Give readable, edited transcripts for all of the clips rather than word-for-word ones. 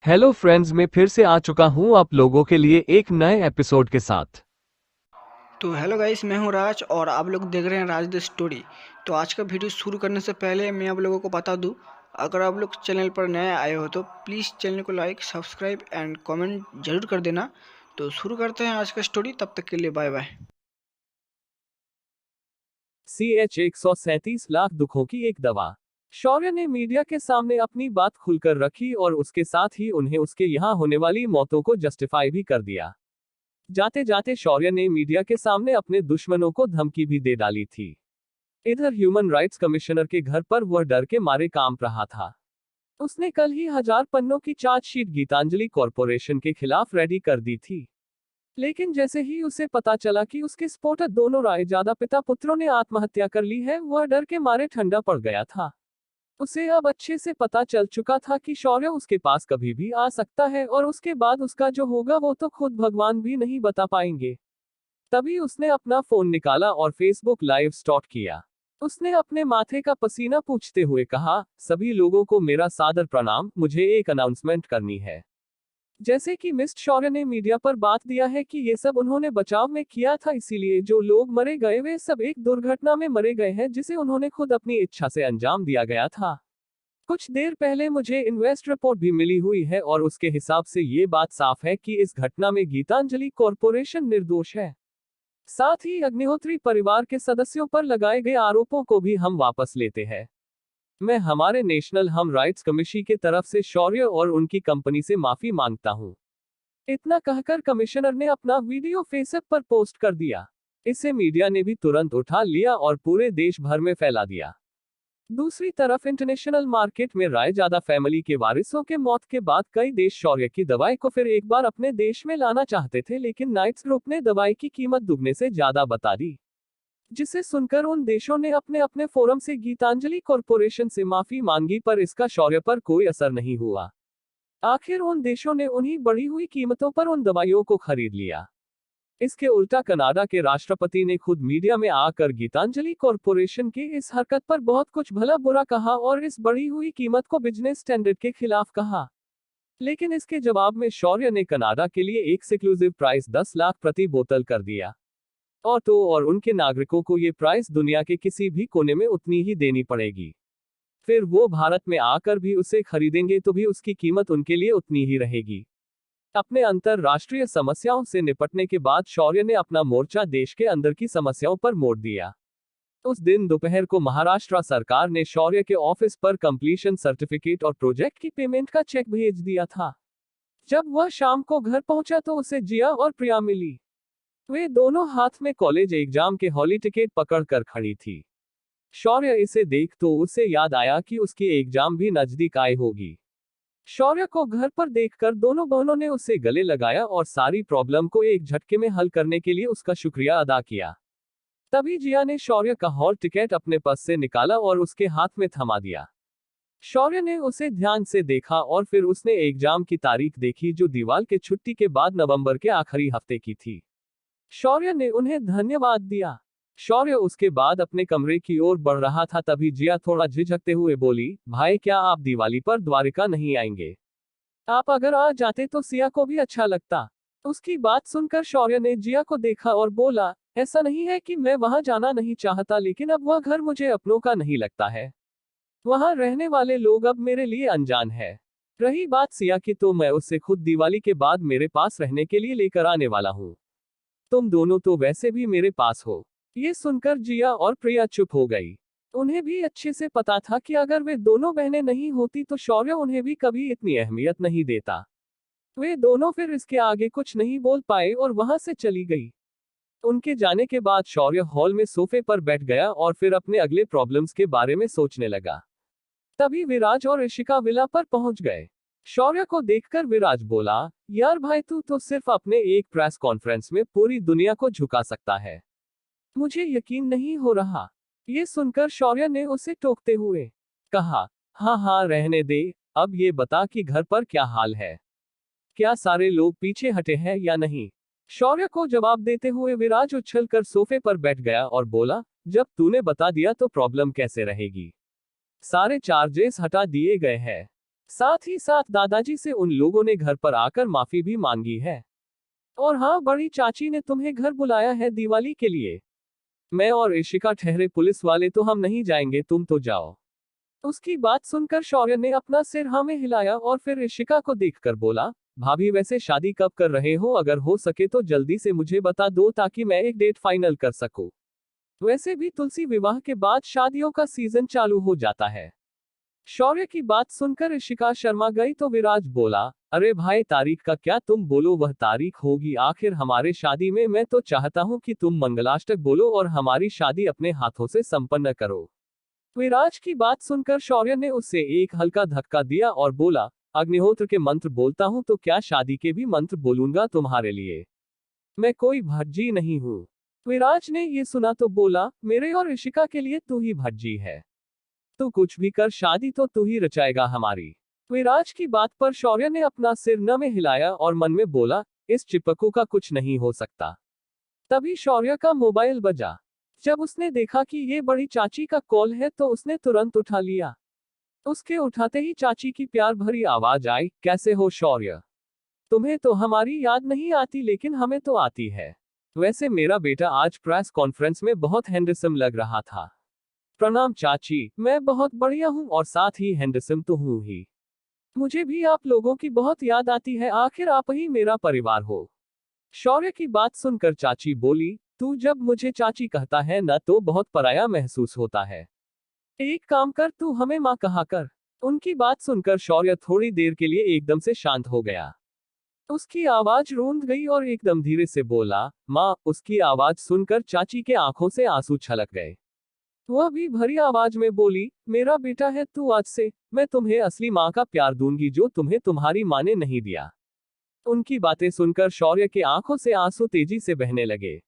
Hello friends, मैं फिर से आ चुका हूं आप लोगों के लिए एक नए एपिसोड के साथ। तो हेलो गाइस, मैं हूं राज और आप लोग देख रहे हैं राज द स्टोरी। तो आज का वीडियो शुरू करने से पहले मैं आप लोगों को बता दूं, अगर आप लोग चैनल पर नए आए हो तो प्लीज़ चैनल को लाइक सब्सक्राइब एंड कमेंट जरूर कर देना। तो शुरू करते हैं आज का स्टोरी, तब तक के लिए बाय बाय। CH 137 लाख दुखों की एक दवा। शौर्य ने मीडिया के सामने अपनी बात खुलकर रखी और उसके साथ ही उन्हें उसके यहाँ होने वाली मौतों को जस्टिफाई भी कर दिया। जाते जाते शौर्य ने मीडिया के सामने अपने दुश्मनों को धमकी भी दे डाली थी। इधर ह्यूमन राइट्स कमिश्नर के घर पर वह डर के मारे कांप रहा था। उसने कल ही 1000 पन्नों की चार्जशीट गीतांजलि कॉरपोरेशन के खिलाफ रेडी कर दी थी। लेकिन जैसे ही उसे पता चला कि उसके स्फोटक दोनों रायजादा पिता पुत्रों ने आत्महत्या कर ली है, वह डर के मारे ठंडा पड़ गया था। उसे अब अच्छे से पता चल चुका था कि शौर्य उसके पास कभी भी आ सकता है और उसके बाद उसका जो होगा वो तो खुद भगवान भी नहीं बता पाएंगे। तभी उसने अपना फोन निकाला और फेसबुक लाइव स्टार्ट किया। उसने अपने माथे का पसीना पूछते हुए कहा, सभी लोगों को मेरा सादर प्रणाम, मुझे एक अनाउंसमेंट करनी है। जैसे कि मिस्टर शौर्य ने मीडिया पर बात दिया है कि ये सब उन्होंने बचाव में किया था, इसीलिए जो लोग मरे गए वे सब एक दुर्घटना में मरे गए हैं जिसे उन्होंने खुद अपनी इच्छा से अंजाम दिया गया था। कुछ देर पहले मुझे इन्वेस्ट रिपोर्ट भी मिली हुई है और उसके हिसाब से ये बात साफ है कि इस घटना में गीतांजलि कॉरपोरेशन निर्दोष है। साथ ही अग्निहोत्री परिवार के सदस्यों पर लगाए गए आरोपों को भी हम वापस लेते हैं। मैं हमारे नेशनल हम राइट्स कमीशन की तरफ से शौर्य और उनकी कंपनी से माफी मांगता हूं। इतना कहकर कमिश्नर ने अपना वीडियो फेसबुक पर पोस्ट कर दिया। इसे मीडिया ने भी तुरंत उठा लिया और पूरे देश भर में फैला दिया। दूसरी तरफ इंटरनेशनल मार्केट में रायजादा फैमिली के वारिसों के मौत के बाद कई देश शौर्य की दवाई को फिर एक बार अपने देश में लाना चाहते थे, लेकिन नाइट्स ग्रुप ने दवाई की कीमत दुगने से ज्यादा बता दी, जिसे सुनकर उन देशों ने अपने अपने फोरम से गीतांजलि कॉरपोरेशन से माफी मांगी, पर इसका शौर्य पर कोई असर नहीं हुआ। आखिर उन देशों ने उन्हीं बढ़ी हुई कीमतों पर उन दवाइयों को खरीद लिया। इसके उल्टा कनाडा के राष्ट्रपति ने खुद मीडिया में आकर गीतांजलि कॉरपोरेशन की इस हरकत पर बहुत कुछ भला बुरा कहा और इस बढ़ी हुई कीमत को बिजनेस स्टैंडर्ड के खिलाफ कहा। लेकिन इसके जवाब में शौर्य ने कनाडा के लिए एक एक्सक्लूसिव प्राइस 10 लाख प्रति बोतल कर दिया। और उनके नागरिकों को ये प्राइस दुनिया के किसी भी कोने में उतनी ही देनी पड़ेगी। फिर वो भारत में आकर भी उसे खरीदेंगे तो भी उसकी कीमत उनके लिए उतनी ही रहेगी। अपने अंतरराष्ट्रीय समस्याओं से निपटने के बाद शौर्य ने अपना मोर्चा देश के अंदर की समस्याओं पर मोड़ दिया। उस दिन दोपहर को महाराष्ट्र सरकार ने शौर्य के ऑफिस पर कंप्लीशन सर्टिफिकेट और प्रोजेक्ट की पेमेंट का चेक भेज दिया था। जब वह शाम को घर पहुंचा तो उसे जिया और प्रिया मिली। वे दोनों हाथ में कॉलेज एग्जाम के हॉली टिकट पकड़ कर खड़ी थी। शौर्य इसे देख तो उसे याद आया कि उसकी एग्जाम भी नजदीक आई होगी। शौर्य को घर पर देखकर दोनों बहनों ने उसे गले लगाया और सारी प्रॉब्लम को एक झटके में हल करने के लिए उसका शुक्रिया अदा किया। तभी जिया ने शौर्य का हॉल टिकट अपने पर्स से निकाला और उसके हाथ में थमा दिया। शौर्य ने उसे ध्यान से देखा और फिर उसने एग्जाम की तारीख देखी, जो दीवाल के छुट्टी के बाद नवंबर के आखिरी हफ्ते की थी। शौर्य ने उन्हें धन्यवाद दिया। शौर्य उसके बाद अपने कमरे की ओर बढ़ रहा था, तभी जिया थोड़ा झिझकते हुए बोली, भाई क्या आप दिवाली पर द्वारिका नहीं आएंगे? आप अगर आ जाते तो सिया को भी अच्छा लगता। उसकी बात सुनकर शौर्य ने जिया को देखा और बोला, ऐसा नहीं है कि मैं वहां जाना नहीं चाहता, लेकिन अब वह घर मुझे अपनों का नहीं लगता है। वहां रहने वाले लोग अब मेरे लिए अनजान है। रही बात सिया की, तो मैं उससे खुद दिवाली के बाद मेरे पास रहने के लिए लेकर आने वाला हूँ। तुम दोनों तो वैसे भी मेरे पास हो। ये सुनकर जिया और प्रिया चुप हो गई। उन्हें भी अच्छे से पता था कि अगर वे दोनों बहनें नहीं होती तो शौर्य उन्हें भी कभी इतनी अहमियत नहीं देता। वे दोनों फिर इसके आगे कुछ नहीं बोल पाए और वहां से चली गई। उनके जाने के बाद शौर्य हॉल में सोफे पर बैठ गया और फिर अपने अगले प्रॉब्लम्स के बारे में सोचने लगा। तभी विराज और ऋषिका विला पर पहुंच गए। शौर्य को देखकर विराज बोला, यार भाई तू तो सिर्फ अपने एक प्रेस कॉन्फ्रेंस में पूरी दुनिया को झुका सकता है। मुझे यकीन नहीं हो रहा। ये सुनकर शौर्य ने उसे टोकते हुए कहा, हाँ हाँ रहने दे, अब ये बता कि घर पर क्या हाल है? क्या सारे लोग पीछे हटे हैं या नहीं? शौर्य को जवाब देते हुए विराज उछलकर सोफे पर बैठ गया और बोला, जब तूने बता दिया तो प्रॉब्लम कैसे रहेगी? सारे चार्जेस हटा दिए गए हैं। साथ ही साथ दादाजी से उन लोगों ने घर पर आकर माफी भी मांगी है। और हाँ, बड़ी चाची ने तुम्हें घर बुलाया है दिवाली के लिए। मैं और इशिका ठहरे पुलिस वाले तो हम नहीं जाएंगे, तुम तो जाओ। उसकी बात सुनकर शौर्य ने अपना सिर हाँ में हिलाया और फिर इशिका को देखकर बोला, भाभी वैसे शादी कब कर रहे हो? अगर हो सके तो जल्दी से मुझे बता दो ताकि मैं एक डेट फाइनल कर सकूं। वैसे भी तुलसी विवाह के बाद शादियों का सीजन चालू हो जाता है। शौर्य की बात सुनकर इशिका शर्मा गई तो विराज बोला, अरे भाई तारीख का क्या, तुम बोलो वह तारीख होगी आखिर हमारे शादी में। मैं तो चाहता हूँ कि तुम मंगलाष्टक बोलो और हमारी शादी अपने हाथों से संपन्न करो। विराज की बात सुनकर शौर्य ने उसे एक हल्का धक्का दिया और बोला, अग्निहोत्र के मंत्र बोलता हूँ तो क्या शादी के भी मंत्र बोलूंगा तुम्हारे लिए? मैं कोई भज्जी नहीं हूँ। विराज ने ये सुना तो बोला, मेरे और इशिका के लिए तू ही भज्जी है। तू कुछ भी कर, शादी तो तू ही रचाएगा हमारी। विराज की बात पर शौर्य ने अपना सिर न में हिलाया और मन में बोला, इस चिपकू का कुछ नहीं हो सकता। तभी शौर्य का मोबाइल बजा। जब उसने देखा कि ये बड़ी चाची का कॉल है तो उसने तुरंत उठा लिया। उसके उठाते ही चाची की प्यार भरी आवाज आई, कैसे हो शौर्य? तुम्हें तो हमारी याद नहीं आती लेकिन हमें तो आती है। वैसे मेरा बेटा आज प्रेस कॉन्फ्रेंस में बहुत हैंडसम लग रहा था। प्रणाम चाची, मैं बहुत बढ़िया हूँ और साथ ही हैंडसम तो हूँ ही। मुझे भी आप लोगों की बहुत याद आती है, आखिर आप ही मेरा परिवार हो। शौर्य की बात सुनकर चाची बोली, तू जब मुझे चाची कहता है न तो बहुत पराया महसूस होता है। एक काम कर, तू हमें माँ कहा कर। उनकी बात सुनकर शौर्य थोड़ी देर के लिए एकदम से शांत हो गया। उसकी आवाज रूंध गई और एकदम धीरे से बोला, माँ। उसकी आवाज सुनकर चाची के आंखों से आंसू छलक गए। वह भी भरी आवाज में बोली, मेरा बेटा है तू, आज से मैं तुम्हें असली माँ का प्यार दूंगी जो तुम्हें तुम्हारी माँ ने नहीं दिया। उनकी बातें सुनकर शौर्य के आंखों से आंसू तेजी से बहने लगे।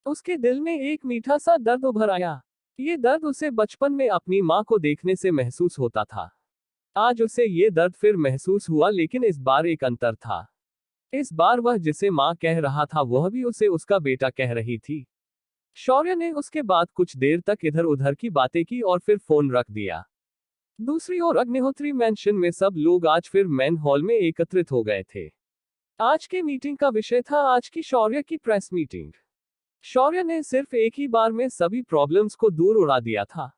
उसके दिल में एक मीठा सा दर्द उभर आया। ये दर्द उसे बचपन में अपनी माँ को देखने से महसूस होता था। आज उसे ये दर्द फिर महसूस हुआ, लेकिन इस बार एक अंतर था। इस बार वह जिसे माँ कह रहा था वह भी उसे उसका बेटा कह रही थी। शौर्य ने उसके बाद कुछ देर तक इधर उधर की बातें की और फिर फोन रख दिया। दूसरी ओर अग्निहोत्री मैंशन में सब लोग आज फिर मेन हॉल में एकत्रित हो गए थे। आज के मीटिंग का विषय था आज की शौर्य की प्रेस मीटिंग। शौर्य ने सिर्फ एक ही बार में सभी प्रॉब्लम्स को दूर उड़ा दिया था,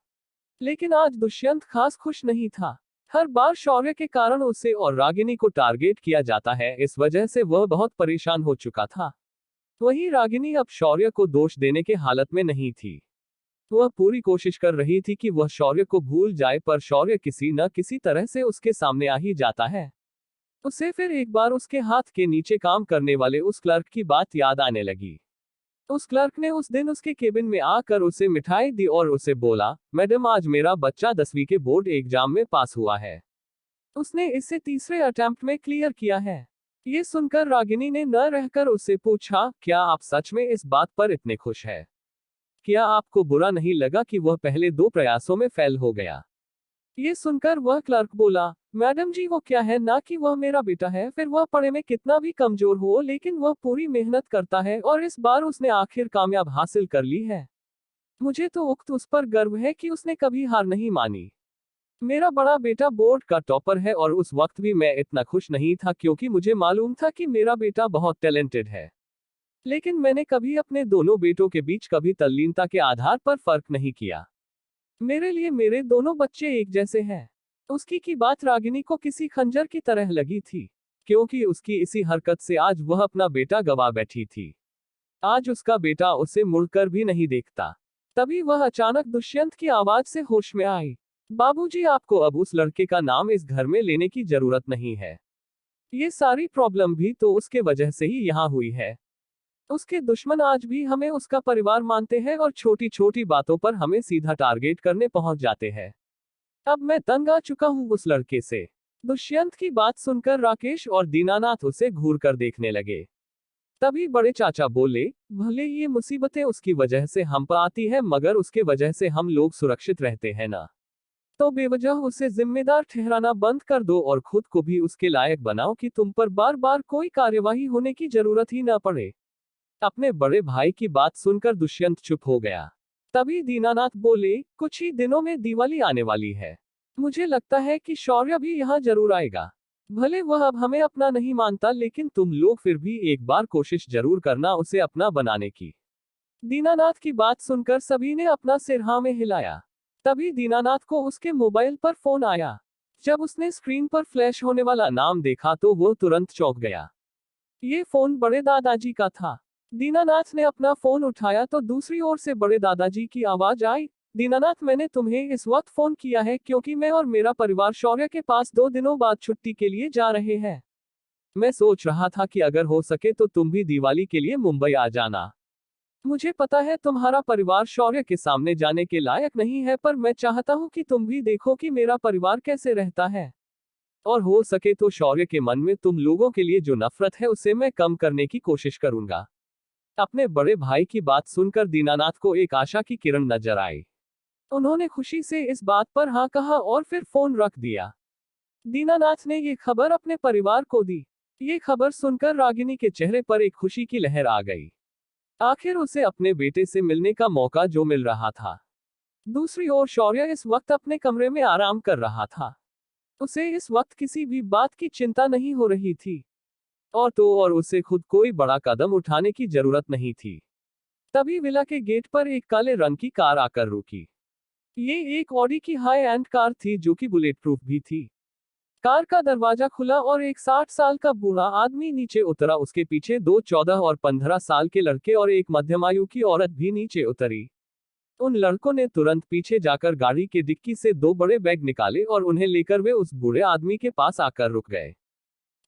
लेकिन आज दुष्यंत खास खुश नहीं था। हर बार शौर्य के कारण उसे और रागिनी को टारगेट किया जाता है, इस वजह से वह बहुत परेशान हो चुका था। वहीं रागिनी अब शौर्य को दोष देने के हालत में नहीं थी। वह पूरी कोशिश कर रही थी कि वह शौर्य को भूल जाए, पर शौर्य किसी न किसी तरह से उसके सामने आ ही जाता है। उसे फिर एक बार उसके हाथ के नीचे काम करने वाले उस क्लर्क की बात याद आने लगी। उस क्लर्क ने उस दिन उसके केबिन में आकर उसे मिठाई दी और उसे बोला, मैडम आज मेरा बच्चा 10वीं के बोर्ड एग्जाम में पास हुआ है। उसने इसे तीसरे अटेम्प्ट में क्लियर किया है। ये सुनकर रागिनी ने न रहकर उससे पूछा, क्या आप सच में इस बात पर इतने खुश हैं? क्या आपको बुरा नहीं लगा कि वह पहले 2 प्रयासों में फेल हो गया? ये सुनकर वह क्लर्क बोला, मैडम जी वो क्या है ना कि वह मेरा बेटा है, फिर वह पढ़े में कितना भी कमजोर हो लेकिन वह पूरी मेहनत करता है और इस बार उसने आखिर कामयाब हासिल कर ली है। मुझे तो उस पर गर्व है कि उसने कभी हार नहीं मानी। मेरा बड़ा बेटा बोर्ड का टॉपर है और उस वक्त भी मैं इतना खुश नहीं था क्योंकि मुझे मालूम था कि मेरा बेटा बहुत टैलेंटेड है। लेकिन मैंने कभी अपने दोनों बेटों के बीच कभी तल्लीनता के आधार पर फर्क नहीं किया। मेरे लिए मेरे दोनों बच्चे एक जैसे हैं। उसकी की बात रागिनी को किसी खंजर की तरह लगी थी, क्योंकि उसकी इसी हरकत से आज वह अपना बेटा गवा बैठी थी। आज उसका बेटा उसे मुड़कर भी नहीं देखता। तभी वह अचानक दुष्यंत की आवाज से होश में आई। बाबूजी आपको अब उस लड़के का नाम इस घर में लेने की जरूरत नहीं है। ये सारी प्रॉब्लम भी तो उसके वजह से ही यहाँ हुई है। उसके दुश्मन आज भी हमें उसका परिवार मानते हैं और छोटी छोटी बातों पर हमें सीधा टारगेट करने पहुंच जाते हैं। अब मैं तंग आ चुका हूं उस लड़के से। दुष्यंत की बात सुनकर राकेश और दीनानाथ उसे घूर कर देखने लगे। तभी बड़े चाचा बोले, भले ये मुसीबतें उसकी वजह से हम पर आती है मगर उसके वजह से हम लोग सुरक्षित रहते हैं ना। तो बेवजह उसे जिम्मेदार ठहराना बंद कर दो और खुद को भी उसके लायक बनाओ कि तुम पर बार बार कोई कार्यवाही होने की जरूरत ही ना पड़े। अपने बड़े भाई की बात सुनकर दुष्यंत चुप हो गया। तभी दीनानाथ बोले, कुछ ही दिनों में दिवाली आने वाली है। मुझे लगता है कि शौर्य भी यहाँ जरूर आएगा। भले वह अब हमें अपना नहीं मानता, लेकिन तुम लोग फिर भी एक बार कोशिश जरूर करना उसे अपना बनाने की। दीनानाथ की बात सुनकर सभी ने अपना सिर हाँ में हिलाया। तभी दीनानाथ को उसके मोबाइल पर फोन आया। जब उसने स्क्रीन पर फ्लैश होने वाला नाम देखा तो वो तुरंत चौंक गया। ये फोन बड़े दादाजी का था। दीनानाथ ने अपना फोन उठाया तो दूसरी ओर से बड़े दादाजी की आवाज आई, दीनानाथ, मैंने तुम्हें इस वक्त फोन किया है क्योंकि मैं और मेरा परिवार शौर्य के पास 2 दिनों बाद छुट्टी के लिए जा रहे हैं। मैं सोच रहा था कि अगर हो सके तो तुम भी दिवाली के लिए मुंबई आ जाना। मुझे पता है तुम्हारा परिवार शौर्य के सामने जाने के लायक नहीं है, पर मैं चाहता हूँ कि तुम भी देखो कि मेरा परिवार कैसे रहता है। और हो सके तो शौर्य के मन में तुम लोगों के लिए जो नफरत है उसे मैं कम करने की कोशिश करूंगा। अपने बड़े भाई की बात सुनकर दीनानाथ को एक आशा की किरण नजर आई। उन्होंने खुशी से इस बात पर हाँ कहा और फिर फोन रख दिया। दीनानाथ ने ये खबर अपने परिवार को दी। ये खबर सुनकर रागिनी के चेहरे पर एक खुशी की लहर आ गई। आखिर उसे अपने बेटे से मिलने का मौका जो मिल रहा था। दूसरी ओर शौर्य इस वक्त अपने कमरे में आराम कर रहा था। उसे इस वक्त किसी भी बात की चिंता नहीं हो रही थी। और उसे खुद कोई बड़ा कदम उठाने की जरूरत नहीं थी। तभी विला के गेट पर एक काले रंग की कार आकर रुकी। ये एक ऑडी की हाई एंड कार थी जो कि बुलेट प्रूफ भी थी। कार का दरवाजा खुला और एक 60 साल का बूढ़ा आदमी नीचे उतरा। उसके पीछे 2 14 और 15 साल के लड़के और एक मध्यम आयु की औरत भी नीचे उतरी। उन लड़कों ने तुरंत पीछे जाकर गाड़ी के डिक्की से 2 बड़े बैग निकाले और उन्हें लेकर वे उस बूढ़े आदमी के पास आकर रुक गए।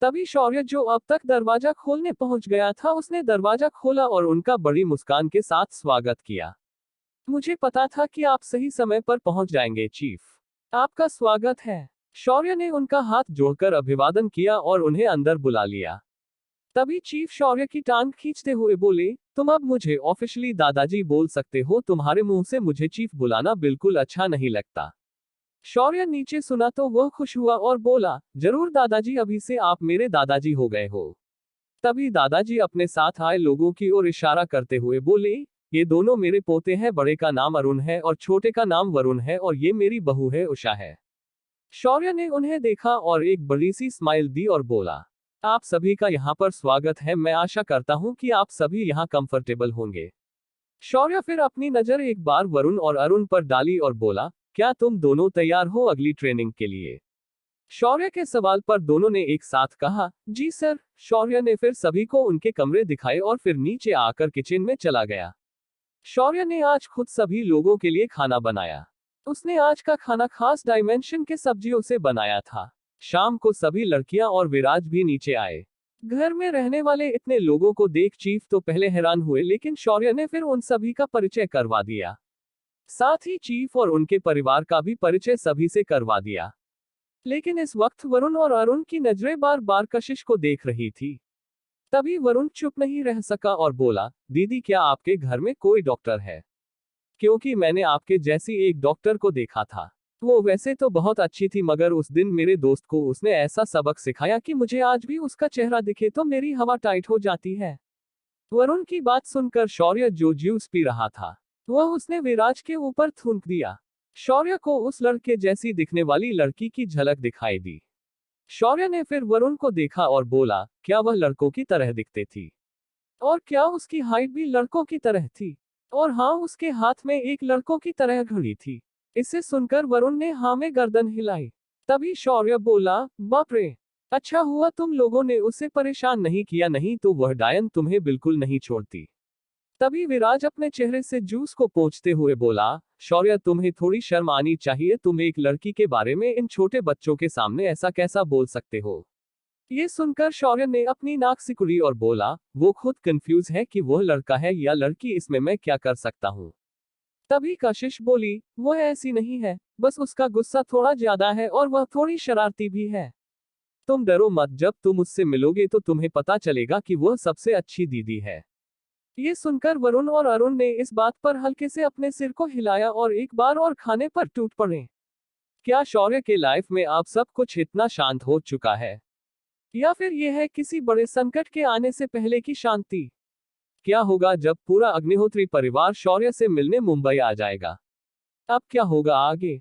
तभी शौर्य, जो अब तक दरवाजा खोलने पहुंच गया था, उसने दरवाजा खोला और उनका बड़ी मुस्कान के साथ स्वागत किया। मुझे पता था कि आप सही समय पर पहुंच जाएंगे चीफ। आपका स्वागत है। शौर्य ने उनका हाथ जोड़कर अभिवादन किया और उन्हें अंदर बुला लिया। तभी चीफ शौर्य की टांग खींचते हुए बोले, तुम अब मुझे ऑफिशियली दादाजी बोल सकते हो। तुम्हारे मुंह से मुझे चीफ बुलाना बिल्कुल अच्छा नहीं लगता। शौर्य नीचे सुना तो वह खुश हुआ और बोला, जरूर दादाजी, अभी से आप मेरे दादाजी हो गए हो। तभी दादाजी अपने साथ आए लोगों की ओर इशारा करते हुए बोले, ये दोनों मेरे पोते हैं। बड़े का नाम अरुण है और छोटे का नाम वरुण है, और ये मेरी बहू है उषा है। शौर्य ने उन्हें देखा और एक बड़ी सी स्माइल दी और बोला, आप सभी का यहाँ पर स्वागत है। मैं आशा करता हूँ कि आप सभी यहाँ कंफर्टेबल होंगे। शौर्य फिर अपनी नजर एक बार वरुण और अरुण पर डाली और बोला, क्या तुम दोनों तैयार हो अगली ट्रेनिंग के लिए? शौर्य के सवाल पर दोनों ने एक साथ कहा, जी सर। शौर्य ने फिर सभी को उनके कमरे दिखाए और फिर नीचे आकर किचन में चला गया। शौर्य ने आज खुद सभी लोगों के लिए खाना बनाया। उसने आज का खाना खास डायमेंशन के सब्जियों से बनाया था। शाम को सभी लड़कियां और विराज भी नीचे आए। घर में रहने वाले इतने लोगों को देख चीफ तो पहले हैरान हुए, लेकिन शौर्य ने फिर उन सभी का परिचय करवा दिया। साथ ही चीफ और उनके परिवार का भी परिचय सभी से करवा दिया। लेकिन इस वक्त वरुण और अरुण की नजरें बार बार कशिश को देख रही थी। तभी वरुण चुप नहीं रह सका और बोला, दीदी, क्या आपके घर में कोई डॉक्टर है? क्योंकि मैंने आपके जैसी एक डॉक्टर को देखा था। वो वैसे तो बहुत अच्छी थी, मगर उस दिन मेरे दोस्त को उसने ऐसा सबक सिखाया कि मुझे आज भी उसका चेहरा दिखे तो मेरी हवा टाइट हो जाती है। वरुण की बात सुनकर शौर्य, जो जूस पी रहा था, वह उसने विराज के ऊपर थूक दिया। शौर्य को उस लड़के जैसी दिखने वाली लड़की की झलक दिखाई दी। शौर्य ने फिर वरुण को देखा और बोला, क्या वह लड़कों की तरह दिखते थी? और क्या उसकी हाइट भी लड़कों की तरह थी? और हाँ, उसके हाथ में एक लड़कों की तरह घड़ी थी। इसे सुनकर वरुण ने हाँ में गर्दन हिलाई। तभी शौर्य बोला, बाप रे, अच्छा हुआ तुम लोगों ने उसे परेशान नहीं किया, नहीं तो वह डायन तुम्हें बिल्कुल नहीं छोड़ती। तभी विराज अपने चेहरे से जूस को पोंछते हुए बोला, शौर्य, तुम्हें थोड़ी शर्म आनी चाहिए। तुम एक लड़की के बारे में इन छोटे बच्चों के सामने ऐसा कैसा बोल सकते हो? ये सुनकर शौर्य ने अपनी नाक सिकुड़ी और बोला, वो खुद कंफ्यूज है कि वह लड़का है या लड़की, इसमें मैं क्या कर सकता हूँ। तभी कशिश बोली, वह ऐसी नहीं है, बस उसका गुस्सा थोड़ा ज्यादा है और वह थोड़ी शरारती भी है। तुम डरो मत, जब तुम उससे मिलोगे तो तुम्हें पता चलेगा कि वह सबसे अच्छी दीदी है। ये सुनकर वरुण और अरुण ने इस बात पर हल्के से अपने सिर को हिलाया और एक बार और खाने पर टूट पड़े। क्या शौर्य के लाइफ में अब सब कुछ इतना शांत हो चुका है, या फिर यह है किसी बड़े संकट के आने से पहले की शांति? क्या होगा जब पूरा अग्निहोत्री परिवार शौर्य से मिलने मुंबई आ जाएगा? अब क्या होगा आगे?